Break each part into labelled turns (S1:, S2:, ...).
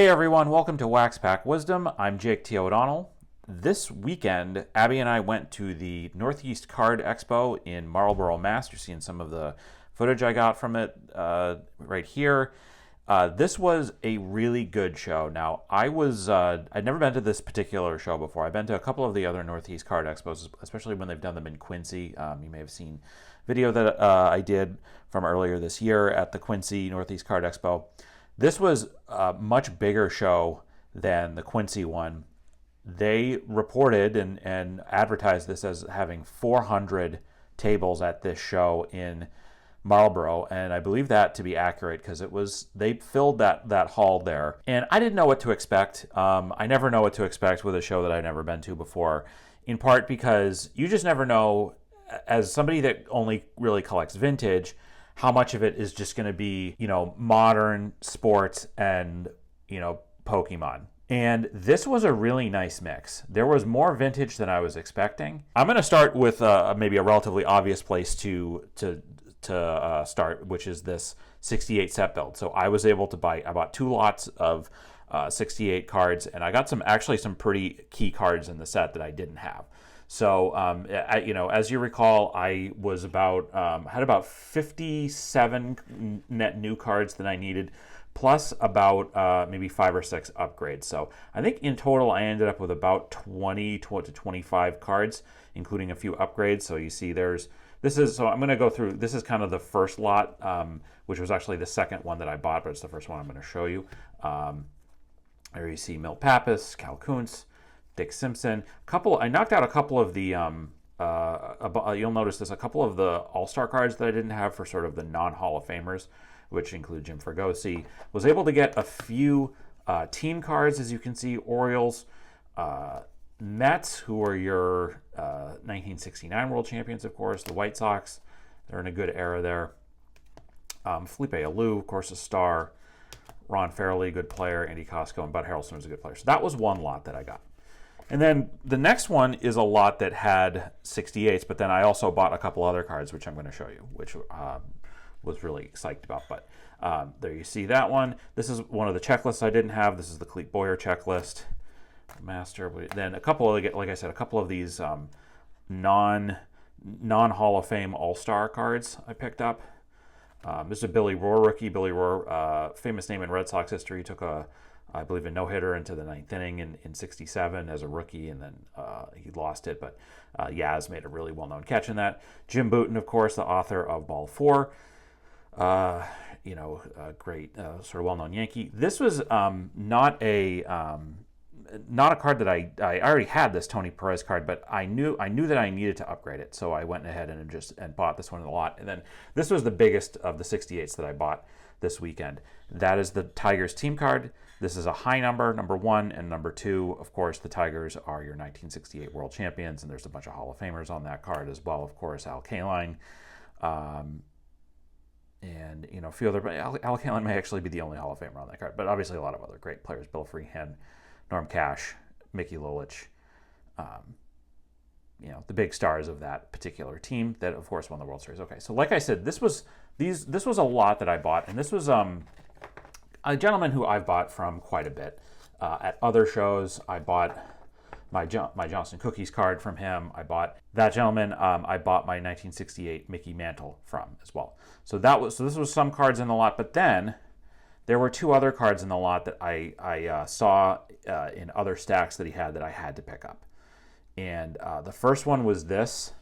S1: Hey everyone, welcome to Wax Pack Wisdom. I'm Jake T. O'Donnell. This weekend, Abby and I went to the Northeast Card Expo in Marlborough, Mass. You're seeing some of the footage I got from it right here. This was a really good show. Now, I'd never been to this particular show before. I've been to a couple of the other Northeast Card Expos, especially when they've done them in Quincy. You may have seen video that I did from earlier this year at the Quincy Northeast Card Expo. This was a much bigger show than the Quincy one. They reported and advertised this as having 400 tables at this show in Marlborough, and I believe that to be accurate because they filled that hall there. And I didn't know what to expect. I never know what to expect with a show that I've never been to before, in part because you just never know, as somebody that only really collects vintage, how much of it is just going to be, modern sports and, Pokemon. And this was a really nice mix. There was more vintage than I was expecting. I'm going to start with maybe a relatively obvious place to start, which is this 68 set build. So I was able to buy about 2 lots of 68 cards, and I got some pretty key cards in the set that I didn't have. So, as you recall, I was had about 57 net new cards that I needed, plus about maybe 5 or 6 upgrades. So I think in total I ended up with about 20 to 25 cards, including a few upgrades. So you see so I'm going to go through, this is kind of the first lot, which was actually the second one that I bought, but it's the first one I'm going to show you. There you see Milt Pappas, Cal Kuntz, Dick Simpson. I knocked out a couple of the, you'll notice this, a couple of the All-Star cards that I didn't have for sort of the non-Hall of Famers, which include Jim Fregosi. Was able to get a few team cards, as you can see, Orioles, Mets, who are your 1969 World Champions, of course, the White Sox. They're in a good era there. Felipe Alou, of course, a star. Ron Fairley, good player. Andy Costco and Bud Harrelson was a good player. So that was one lot that I got. And then the next one is a lot that had 68s, but then I also bought a couple other cards, which I'm going to show you, which was really psyched about. But there you see that one. This is one of the checklists I didn't have. This is the Clete Boyer checklist. Master. Then a couple of, like I said, a couple of these non-Hall of Fame All-Star cards I picked up. This is a Billy Rohr rookie. Billy Rohr, famous name in Red Sox history, took I believe a no-hitter into the 9th inning in 67 as a rookie, and then he lost it, but Yaz made a really well-known catch in that. Jim Bouton, of course, the author of Ball 4, a great sort of well-known Yankee. This was not a card that I already had, this Tony Perez card, but I knew that I needed to upgrade it, so I went ahead and bought this one in the lot. And then this was the biggest of the 68s that I bought this weekend. That is the Tigers team card. This is a high number 1, and number 2, of course, the Tigers are your 1968 World Champions, and there's a bunch of Hall of Famers on that card as well, of course, Al Kaline, and a few other, but Al Kaline may actually be the only Hall of Famer on that card, but obviously a lot of other great players, Bill Freehan, Norm Cash, Mickey Lulich, the big stars of that particular team that, of course, won the World Series. Okay, so like I said, this was a lot that I bought, and this was a gentleman who I've bought from quite a bit. At other shows, I bought my Johnston Cookies card from him. I bought that gentleman. I bought my 1968 Mickey Mantle from as well. So this was some cards in the lot, but then there were 2 other cards in the lot that I saw in other stacks that he had that I had to pick up. And the first one was this.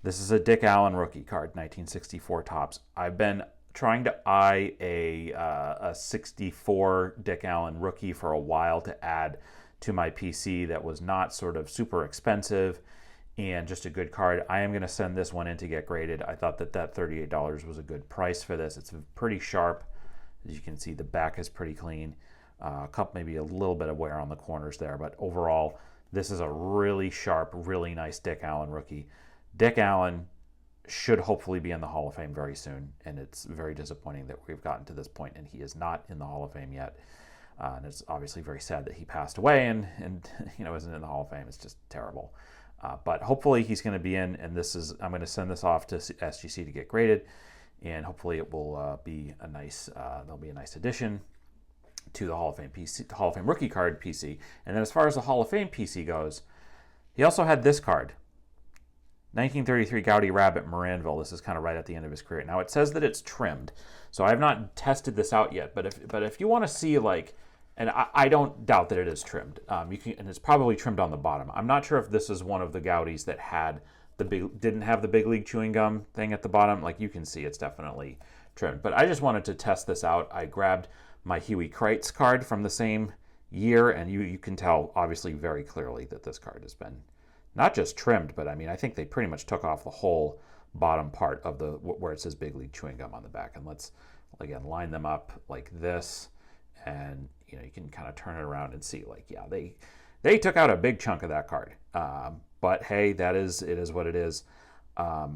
S1: This is a Dick Allen rookie card, 1964 Topps. I've been trying to eye a 64 Dick Allen rookie for a while to add to my PC that was not sort of super expensive and just a good card. I am going to send this one in to get graded. I thought that $38 was a good price for this. It's pretty sharp. As you can see, the back is pretty clean. Maybe a little bit of wear on the corners there, but overall, this is a really sharp, really nice Dick Allen rookie. Dick Allen should hopefully be in the Hall of Fame very soon, and it's very disappointing that we've gotten to this point and he is not in the Hall of Fame yet. And it's obviously very sad that he passed away and isn't in the Hall of Fame. It's just terrible. But hopefully he's going to be in, and I'm going to send this off to SGC to get graded, and hopefully it will be a nice addition. to the Hall of Fame PC, Hall of Fame rookie card PC. And then as far as the Hall of Fame PC goes, he also had this card, 1933 Goudy Rabbit Moranville. This is kind of right at the end of his career. Now it says that it's trimmed, so I have not tested this out yet. But if you want to see, like, and I don't doubt that it is trimmed. You can, and it's probably trimmed on the bottom. I'm not sure if this is one of the Goudys that had didn't have the big league chewing gum thing at the bottom. Like, you can see, it's definitely trimmed. But I just wanted to test this out. I grabbed my Huey Kreitz card from the same year, and you can tell obviously very clearly that this card has been not just trimmed, but I mean, I think they pretty much took off the whole bottom part of the where it says Big League Chewing Gum on the back. And let's, again, line them up like this, and you know, you can kind of turn it around and see, like, yeah, they took out a big chunk of that card. But hey, it is what it is. I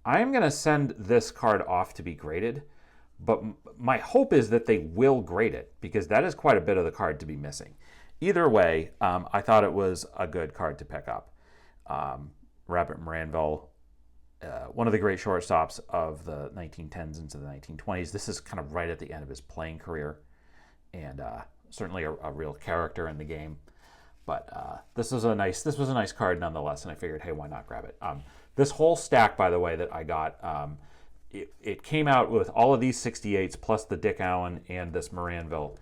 S1: am going to send this card off to be graded, but my hope is that they will grade it, because that is quite a bit of the card to be missing. Either way, I thought it was a good card to pick up. Rabbit Moranville, one of the great shortstops of the 1910s into the 1920s. This is kind of right at the end of his playing career, and certainly a real character in the game. But this was a nice card nonetheless, and I figured, hey, why not grab it? This whole stack, by the way, that I got, it came out with all of these 68s plus the Dick Allen and this Moranville.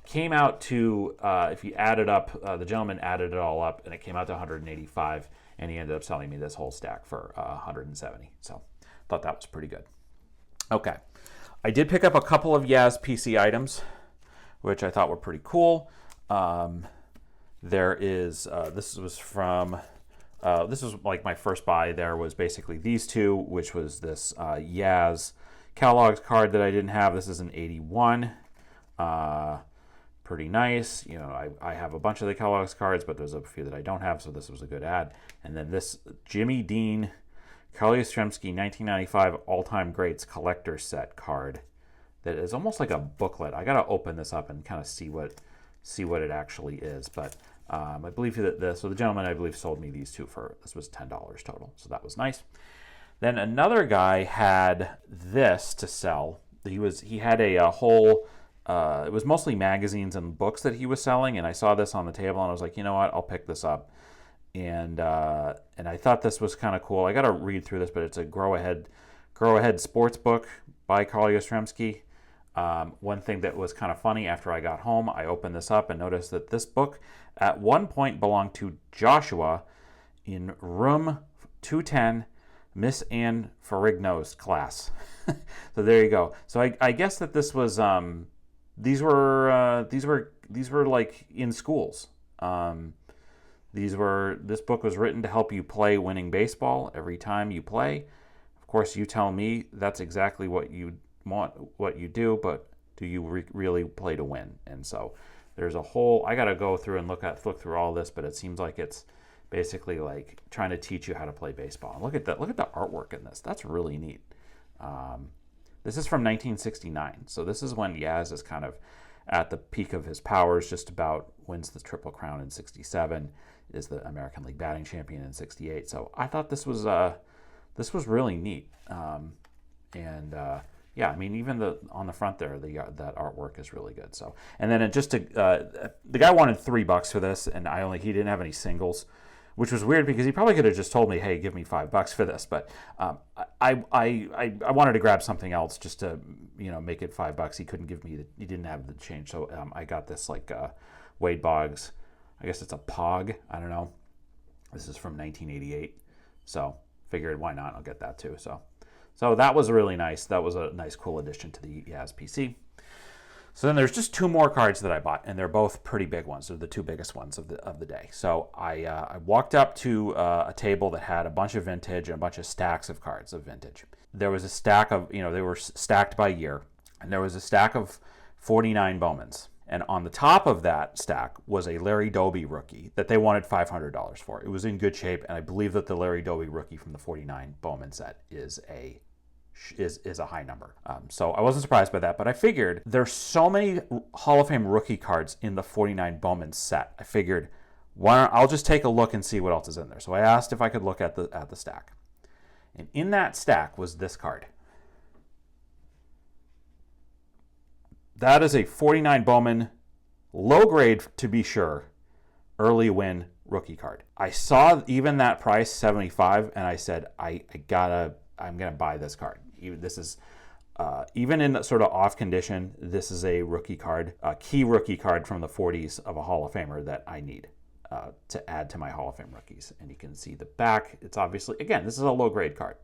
S1: Came out to, if you add it up, the gentleman added it all up, and it came out to 185, and he ended up selling me this whole stack for 170. So thought that was pretty good. Okay. I did pick up a couple of Yaz PC items, which I thought were pretty cool. There is, this was like my first buy. There was basically these two, which was this Yaz Kellogg's card that I didn't have. This is an 81. Pretty nice. You know, I have a bunch of the Kellogg's cards, but there's a few that I don't have, so this was a good ad. And then this Jimmy Dean, Carl Yastrzemski 1995 All-Time Greats Collector Set card that is almost like a booklet. I got to open this up and kind of see what it actually is. But I believe that the gentleman, I believe, sold me these two for, this was $10 total, so that was nice. Then another guy had this to sell. He had a whole, it was mostly magazines and books that he was selling, and I saw this on the table, and I was like, you know what, I'll pick this up. And I thought this was kind of cool. I got to read through this, but it's a Grow Ahead sports book by Carl Yastrzemski. One thing that was kind of funny, after I got home, I opened this up and noticed that this book at one point belonged to Joshua in room 210, Miss Anne Ferrigno's class. So there you go. So I guess that this was these were like in schools. This book was written to help you play winning baseball every time you play. Of course, you tell me that's exactly what you want, what you do, but do you really play to win? And so there's a whole, I got to go through and look through all this, but it seems like it's basically like trying to teach you how to play baseball. And look at the artwork in this. That's really neat. This is from 1969. So this is when Yaz is kind of at the peak of his powers, just about wins the Triple Crown in 67, is the American League batting champion in 68. So I thought this was really neat. Yeah, I mean, even on the front there, that artwork is really good. So, and then the guy wanted $3 for this, and he didn't have any singles, which was weird because he probably could have just told me, hey, give me $5 for this. But I wanted to grab something else just to make it $5. He couldn't give me he didn't have the change, so I got this like Wade Boggs. I guess it's a Pog. I don't know. This is from 1988, so figured why not? I'll get that too. So that was really nice. That was a nice, cool addition to the Yaz PC. So then there's just two more cards that I bought, and they're both pretty big ones. They're the two biggest ones of the day. So I walked up to a table that had a bunch of vintage and a bunch of stacks of cards of vintage. There was a stack of, they were stacked by year, and there was a stack of 49 Bowmans. And on the top of that stack was a Larry Doby rookie that they wanted $500 for. It was in good shape, and I believe that the Larry Doby rookie from the 49 Bowman set is a high number. So I wasn't surprised by that, but I figured there's so many Hall of Fame rookie cards in the 49 Bowman set. I figured, I'll just take a look and see what else is in there. So I asked if I could look at the stack. And in that stack was this card. That is a 49 Bowman, low grade to be sure, early win rookie card. I saw even that price, 75, and I said, I'm gonna buy this card. This is even in sort of off condition, this is a rookie card, a key rookie card from the 40s of a Hall of Famer that I need to add to my Hall of Fame rookies. And you can see the back. It's obviously, again, this is a low grade card.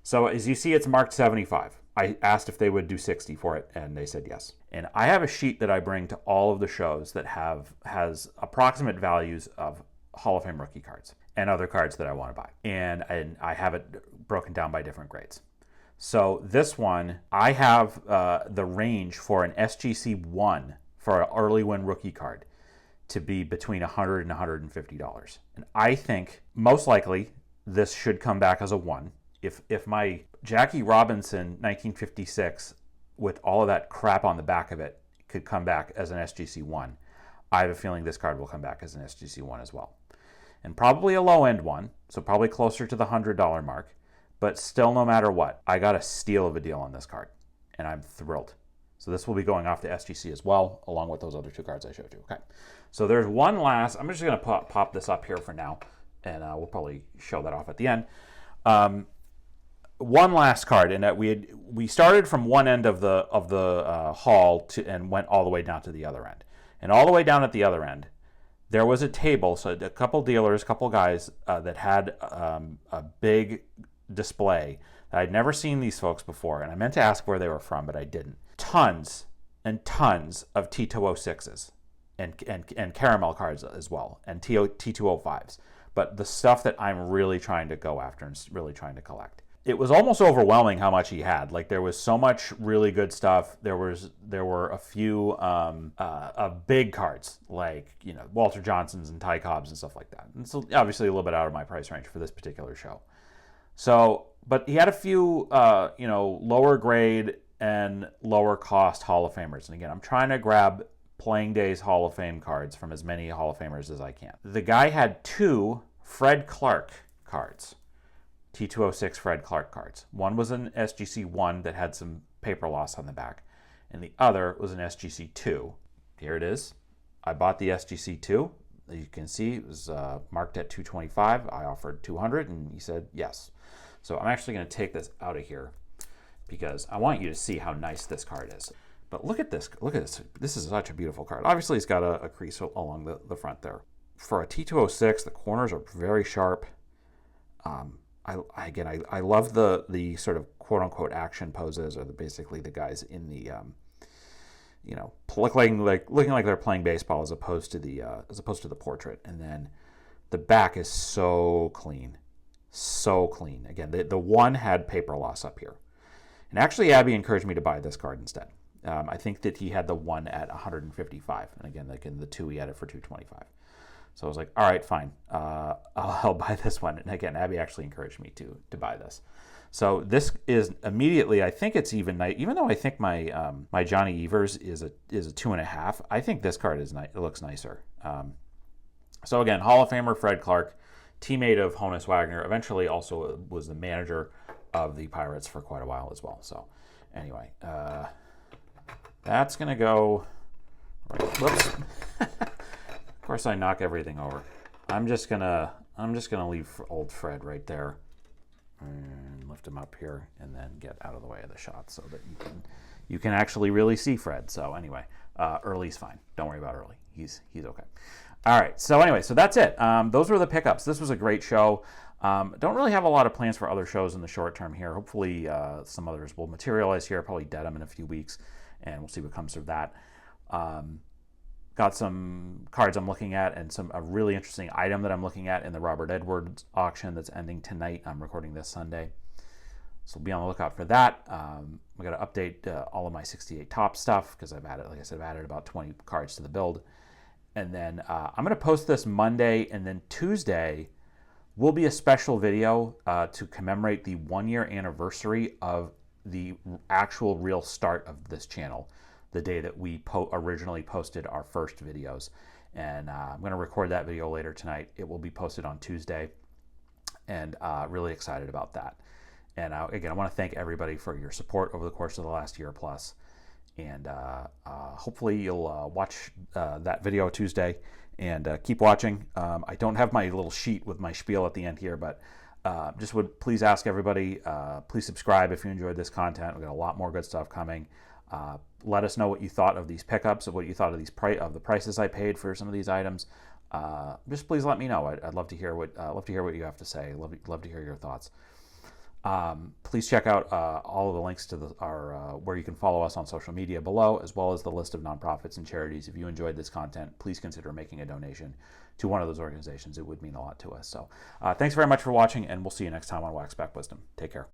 S1: So as you see, it's marked 75. I asked if they would do 60 for it, and they said yes. And I have a sheet that I bring to all of the shows that has approximate values of Hall of Fame rookie cards and other cards that I want to buy. And I have it broken down by different grades. So this one, I have the range for an SGC 1 for an early win rookie card to be between $100 and $150. And I think most likely this should come back as a 1. If my Jackie Robinson 1956 with all of that crap on the back of it could come back as an SGC 1, I have a feeling this card will come back as an SGC 1 as well. And probably a low end one, so probably closer to the $100 mark, but still no matter what, I got a steal of a deal on this card, and I'm thrilled. So this will be going off to SGC as well, along with those other two cards I showed you. Okay, so there's one last, I'm just gonna pop this up here for now, and we'll probably show that off at the end. One last card, and that we started from one end of the hall and went all the way down to the other end, and all the way down at the other end, there was a table. So a couple dealers, a couple guys that had a big display. I'd never seen these folks before, and I meant to ask where they were from, but I didn't. Tons and tons of T206s and caramel cards as well, and T205s. But the stuff that I'm really trying to go after and really trying to collect. It was almost overwhelming how much he had. Like, there was so much really good stuff. There were a few big cards, like, you know, Walter Johnson's and Ty Cobb's and stuff like that. And so obviously a little bit out of my price range for this particular show. So, but he had a few lower grade and lower cost Hall of Famers. And again, I'm trying to grab Playing Days Hall of Fame cards from as many Hall of Famers as I can. The guy had 2 Fred Clark cards. T206 Fred Clark cards. One was an SGC 1 that had some paper loss on the back, and the other was an SGC 2. Here it is. I bought the SGC 2. You can see it was marked at $225. I offered $200, and he said yes. So I'm actually going to take this out of here because I want you to see how nice this card is. But look at this. Look at this. This is such a beautiful card. Obviously, it's got a crease along the front there. For a T206, the corners are very sharp. I love the sort of quote unquote action poses, or basically the guys in the looking like they're playing baseball as opposed to the portrait. And then the back is so clean. Again, the one had paper loss up here, and actually Abby encouraged me to buy this card instead. I think that he had the one at 155, and again, like in the 2, he had it for 225. So I was like, all right, fine. I'll buy this one. And again, Abby actually encouraged me to buy this. So this is immediately, I think it's even nice. Even though I think my my Johnny Evers is a 2.5, I think this card is nice. It looks nicer. So again, Hall of Famer Fred Clark, teammate of Honus Wagner, eventually also was the manager of the Pirates for quite a while as well. So anyway, that's gonna go. Right, whoops. Of course, I knock everything over. I'm just gonna leave old Fred right there and lift him up here, and then get out of the way of the shot so that you can actually really see Fred. So anyway, Early's fine. Don't worry about Early. He's okay. All right. So anyway, so that's it. Those were the pickups. This was a great show. Don't really have a lot of plans for other shows in the short term here. Hopefully, some others will materialize here. Probably Dedham in a few weeks, and we'll see what comes of that. Got some cards I'm looking at, and a really interesting item that I'm looking at in the Robert Edwards auction that's ending tonight. I'm recording this Sunday, so be on the lookout for that. We got to update all of my 68 top stuff because I've added about 20 cards to the build, and then I'm going to post this Monday, and then Tuesday will be a special video to commemorate the 1-year anniversary of the actual real start of this channel. The day that we originally posted our first videos. And I'm going to record that video later tonight. It will be posted on Tuesday, and really excited about that. And again, I want to thank everybody for your support over the course of the last year plus. And hopefully you'll watch that video Tuesday and keep watching. I don't have my little sheet with my spiel at the end here, but just would please ask everybody, please subscribe if you enjoyed this content. We've got a lot more good stuff coming. Let us know what you thought of these pickups, of what you thought of these of the prices I paid for some of these items. Just please let me know. I'd love to hear what you have to say. Love to hear your thoughts. Please check out all of the links to our where you can follow us on social media below, as well as the list of nonprofits and charities. If you enjoyed this content, please consider making a donation to one of those organizations. It would mean a lot to us. So thanks very much for watching, and we'll see you next time on Wax Pack Wisdom. Take care.